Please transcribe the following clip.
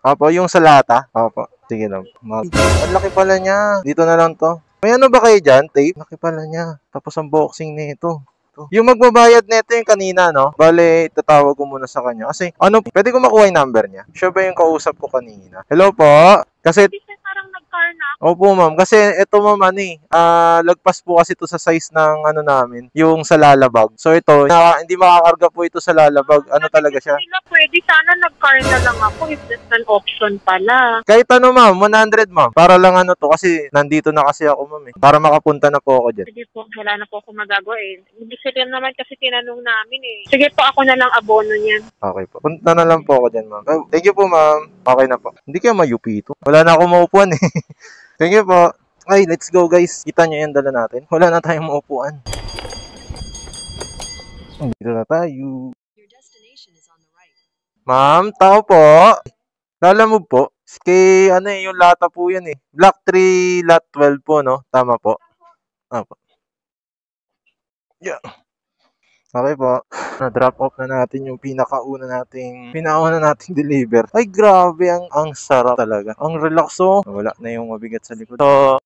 Opo, yung sa lata. Opo. Sige na. Ang laki pala niya. Dito na lang to. May ano ba kayo dyan? Tape? Laki pala niya. Tapos ang boxing nito. Yung magbabayad nito yung kanina, no? Bale, tatawag ko muna sa kanya. Kasi, ano, pwede ko makuha yung number niya? Siya ba yung kausap ko kanina? Hello po? Kasi, Parang nag-car na. opo ma'am, kasi ito ma'am, ano lagpas po kasi ito sa size ng ano namin, yung sa lalabag. So ito, hindi makakarga po ito sa lalabag. Ano talaga siya? Nila pwede sana nag-car na lang ako if that's an option pala. Kahit ano ma'am, 100 ma'am. Para lang ano to, kasi nandito na kasi ako ma'am eh. Para makapunta na po ako dyan. Sige po, wala na po ako magagawa eh. Gusto rin naman kasi tinanong namin eh. Sige po, ako na lang abono niyan. Okay po. Punta na lang po ako dyan ma'am. Oh, thank you po ma'am. Okay na po. Hindi kaya mayupi ito. Wala na akong maupuan eh. Thank you po. Ay, let's go guys. Kita nyo yan dala natin. Wala na tayong maupuan. Dito na tayo. Ma'am, tao po. Lalamove po. Kay ano yung lata po yan eh. Block 3, lot 12 po, no? Tama po. Opo. Yeah. Okay po. Na-drop off na natin yung pinakauna nating deliver. Ay, grabe. Ang sarap talaga. Ang relax oh. Wala na yung mabigat sa likod. So,